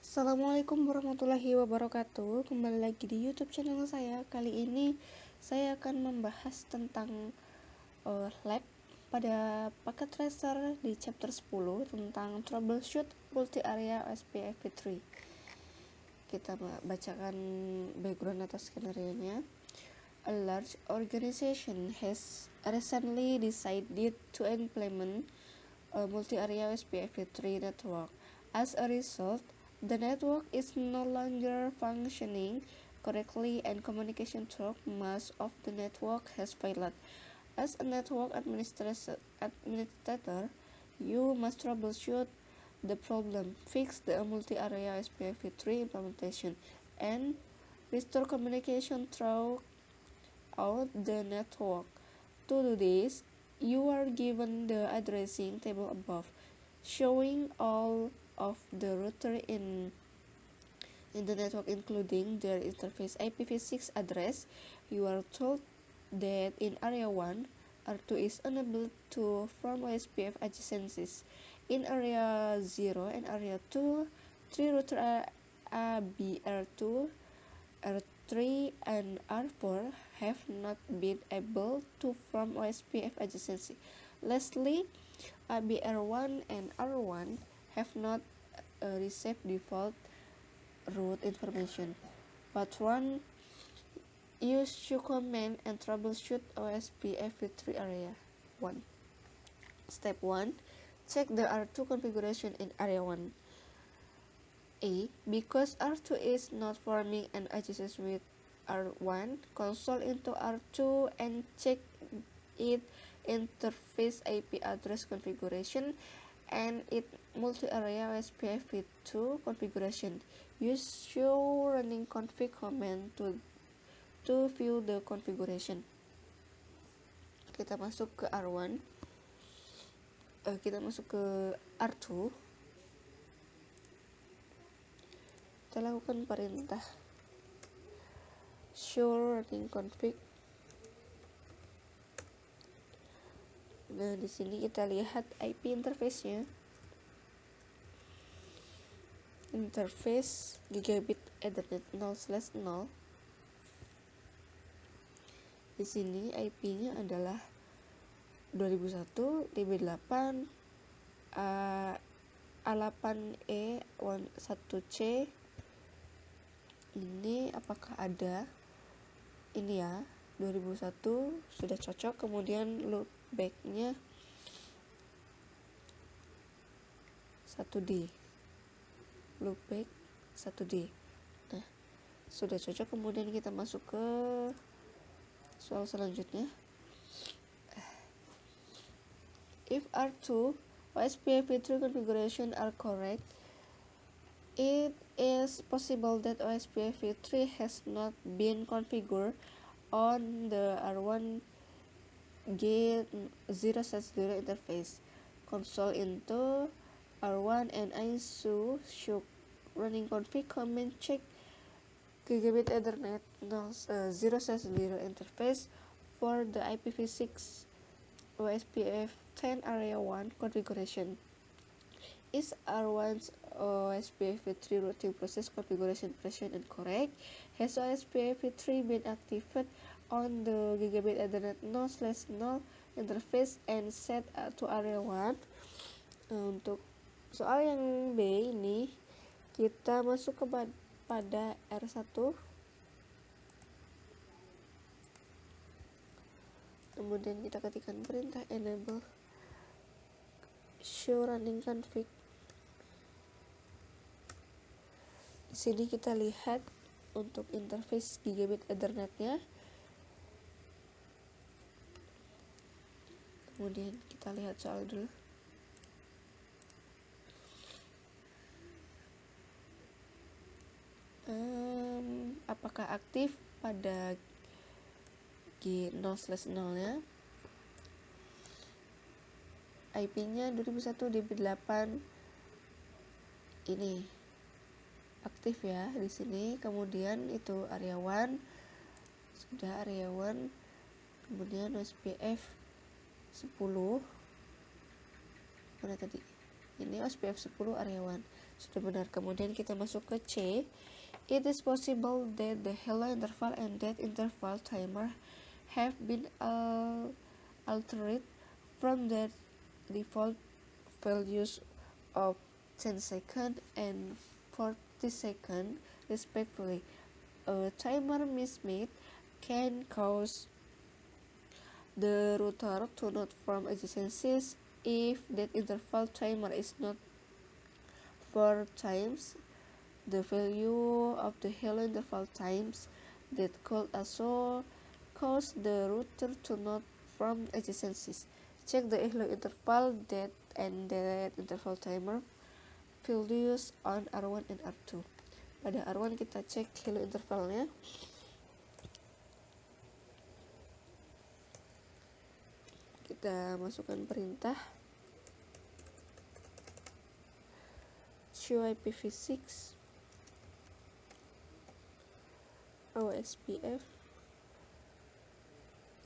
Assalamualaikum warahmatullahi wabarakatuh. Kembali lagi di YouTube channel saya. Kali ini saya akan membahas tentang lab pada paket tracer di chapter 10 tentang troubleshoot multi-area OSPF-V3. Kita bacakan background atas skenario-nya. A large organization has recently decided to implement a multi-area OSPF-V3 network. As a result, the network is no longer functioning correctly and communication through most of the network has failed. As a network administrator, you must troubleshoot the problem, fix the multi-area SPF3 implementation, and restore communication throughout the network. To do this, you are given the addressing table above, showing all of the router in the network including their interface IPv6 address. You are told that in area 1, R2 is unable to form OSPF adjacencies. In area 0 and area 2, 3 router ABR2, R3 and R4 have not been able to form OSPF adjacency. Lastly, ABR1 and R1 have not received default route information. Part 1, use show command and troubleshoot OSPF-V3 area 1. Step 1, check the R2 configuration in area 1. Because R2 is not forming an adjacency with R1, console into R2 and check it interface IP address configuration and it multi-area OSPF-V2 configuration. Use show running config command to view the configuration. Kita masuk ke R1, kita masuk ke R2. Kita lakukan perintah show running config. Nah, di sini kita lihat IP interface-nya. Interface gigabit Ethernet 0/0. Di sini IP-nya adalah 2001 DB8 A8E 1C. Ini apakah ada? Ini ya, 2001 sudah cocok. Kemudian loopback-nya 1D. Loopback 1D. Nah, sudah cocok. Kemudian kita masuk ke soal selanjutnya. If R2 OSPF-V3 configuration are correct, it is possible that OSPF-V3 has not been configured on the R1 G0/0 interface. Console into R1 and ISO show running config command check gigabit Ethernet 0/0 interface for the IPv6 OSPF10 area 1 configuration. Is R1's OSPF-V3 routing process configuration present and correct? Has OSPF-V3 been activated on the gigabit Ethernet 0/0 interface and set to area 1? Untuk soal yang B ini kita masuk pada R1. Kemudian kita ketikkan perintah enable show running config. Di sini kita lihat untuk interface gigabit Ethernet-nya. Kemudian kita lihat soal dulu. Apakah aktif pada G0/0-nya? IP-nya 2001 DB8 ini aktif ya di sini. Kemudian itu area 1 sudah area 1. Kemudian OSPF 10 mana tadi? Ini OSPF 10 area 1. sudah benar. Kemudian kita masuk ke C. It is possible that the hello interval and death interval timer have been altered from their default values of 10 seconds and 40 seconds respectively. A timer mismatch can cause the router to not form adjacencies if that interval timer is not 4 times the value of the hello interval times. That could also cause the router to not form adjacencies. Check the hello interval that and that interval timer values on R1 and R2. Pada R1 kita cek hello intervalnya. Kita masukkan perintah show IPv6 OSPF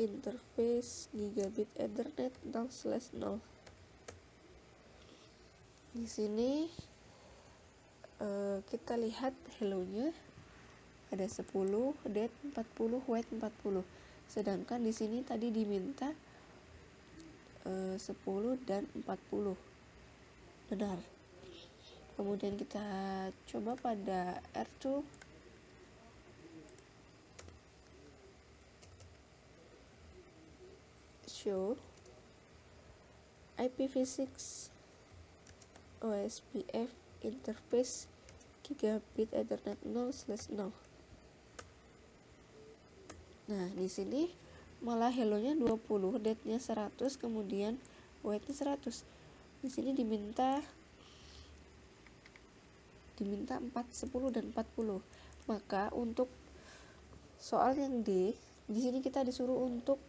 interface gigabit Ethernet 0/0. Di sini kita lihat hello-nya ada 10, dead 40, wait 40. Sedangkan di sini tadi diminta 10 dan 40. Benar. Kemudian kita coba pada R2. Show IPv6 OSPF interface gigabit Ethernet 0/0. Nah, di sini malah hello-nya 20, dead-nya 100, kemudian wait-nya 100. Di sini diminta 4, 10 dan 40. Maka untuk soal yang D, di sini kita disuruh untuk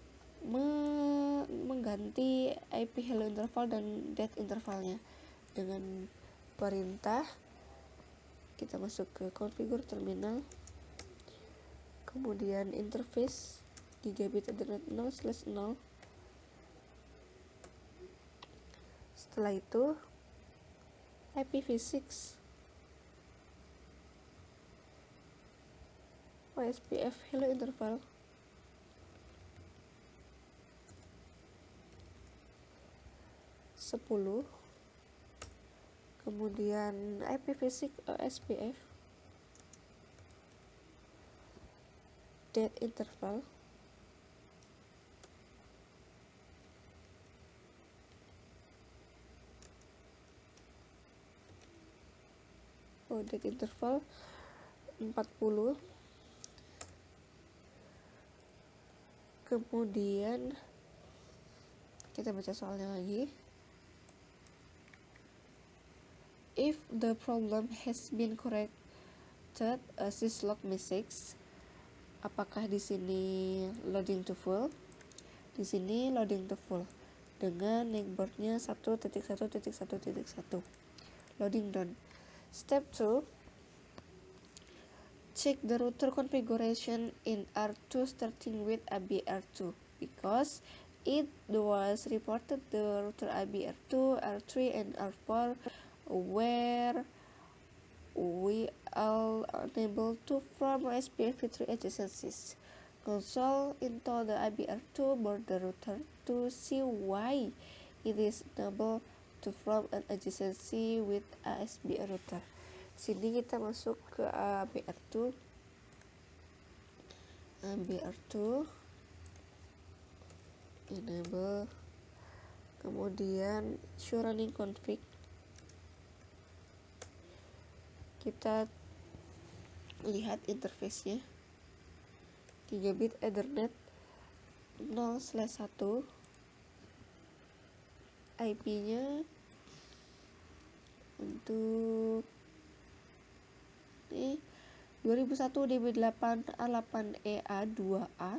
mengganti IP hello interval dan dead intervalnya dengan perintah. Kita masuk ke configure terminal, kemudian interface gigabit Ethernet 0/0. Setelah itu IPv6 OSPF hello interval (10), kemudian IPv6 OSPF dead interval dead interval 40. Kemudian kita baca soalnya lagi. If the problem has been corrected, a syslog message. Apakah di sini loading to full? Di sini loading to full dengan neckboardnya 1.1.1.1. Loading done. Step 2. Check the router configuration in R2 starting with AB R2 because it was reported the router AB R2, R3 and R4 were we are unable to form OSPF3 adjacencies. Console into the ABR2 border router to see why it is unable to form an adjacency with ASBR router. Sini kita masuk ke ABR2. Enable, kemudian show running config. Kita lihat interface-nya gigabit Ethernet 0/1, IP-nya untuk ini 2001 DB8A8EA2A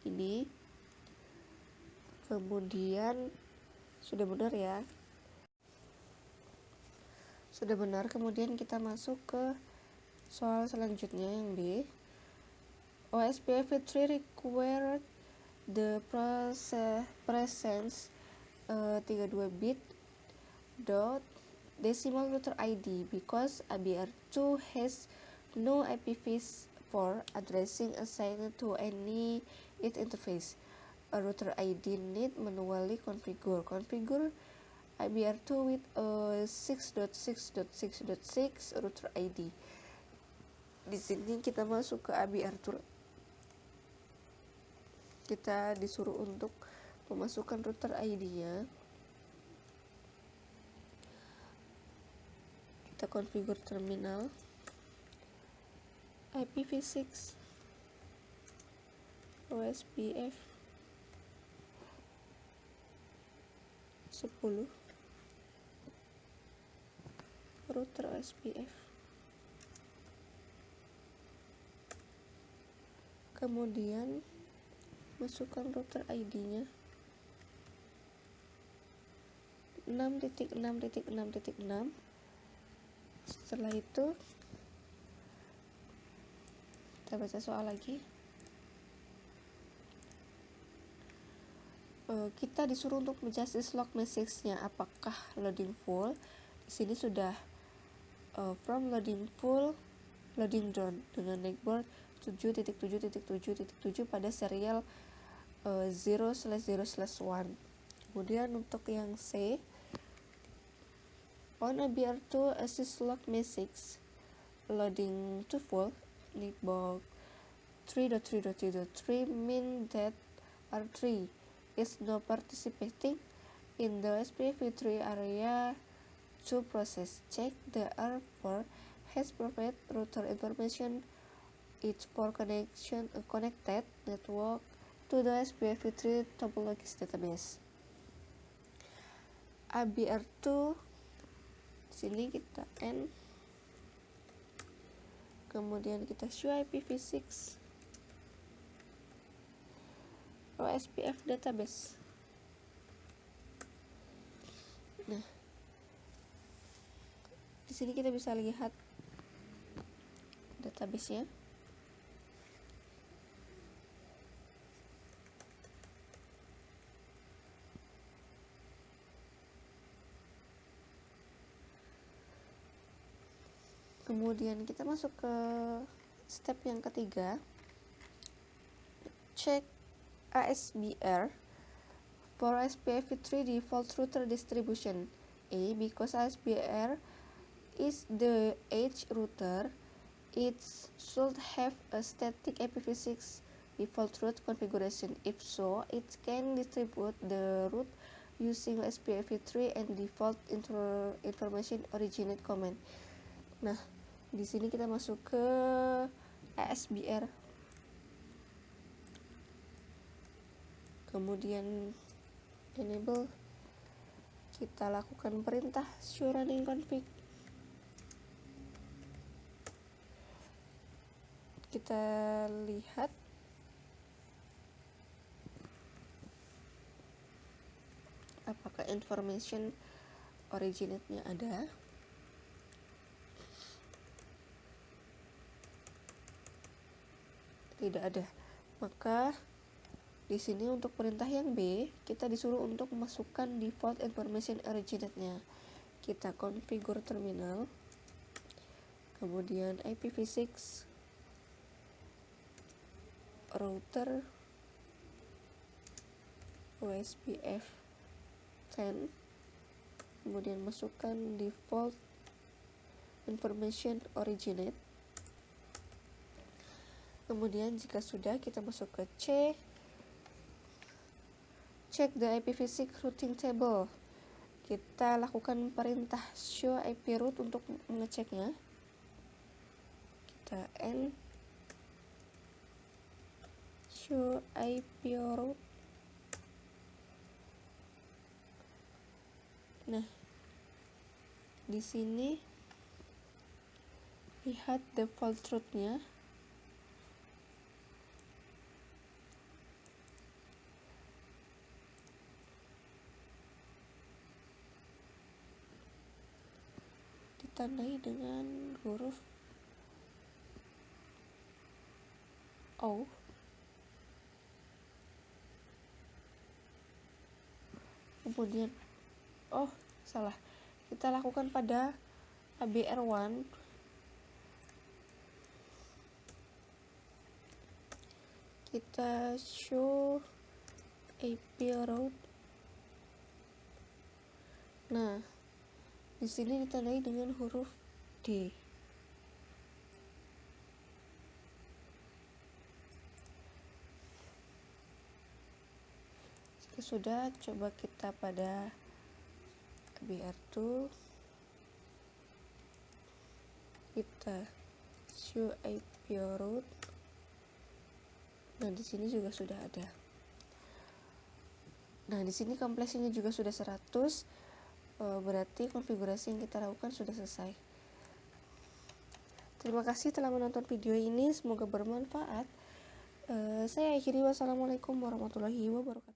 ini. Kemudian sudah benar ya, sudah benar. Kemudian kita masuk ke soal selanjutnya yang B. OSPF3 required the presence 32 bit dot decimal router ID because ABR2 has no IPv4 addressing assigned to any it interface. A router ID need manually configure IBR2 with a 6.6.6.6 router ID. Di sini kita masuk ke ABR2. Kita disuruh untuk memasukkan router ID-nya. Kita configure terminal IPv6 OSPF 10 router OSPF, kemudian masukkan router ID-nya 6.6.6.6. Setelah itu kita baca soal lagi. Kita disuruh untuk menjustice log message-nya apakah loading full. Di sini sudah from loading full, loading drone dengan netboard 7.7.7.7 pada serial 0/0/1. Kemudian untuk yang C, on ABR2 assist log message loading to full, netboard 3.3.3 mean that R3 is not participating in the SPF3 area to process. Check the R4 has provided router information each for connected network to the SPF3 topologies database. ABR2 sini kita N, kemudian kita show IPv6 OSPF database. Nah, di sini kita bisa lihat database-nya. Kemudian kita masuk ke step yang ketiga, check ASBR for SPF3 default router distribution. A, because ASBR is the edge router, it should have a static IPv6 default route configuration. If so, it can distribute the route using SPF3 and default information originate command. Nah, di sini kita masuk ke ASBR. Kemudian enable, kita lakukan perintah show running config. Kita lihat apakah information originate-nya ada. Tidak ada. Maka di sini untuk perintah yang B, kita disuruh untuk memasukkan default information originate-nya. Kita configure terminal, kemudian IPv6 router OSPF 10, kemudian masukkan default information originate. Kemudian jika sudah, kita masuk ke C, check the IPv6 routing table. Kita lakukan perintah show IP route untuk mengeceknya. Kita N, show IP route. Nah, di sini lihat default route-nya. Ditandai dengan huruf O. Kemudian salah, kita lakukan pada ABR1. Kita show IP route. Nah, di sini ditandai dengan huruf D. Jika sudah, coba kita pada ABR2. Kita show IP route. Nah, di sini juga sudah ada. Nah, di sini kompleksinya juga sudah 100. Berarti konfigurasi yang kita lakukan sudah selesai. Terima kasih telah menonton video ini, semoga bermanfaat. Saya akhiri, wassalamualaikum warahmatullahi wabarakatuh.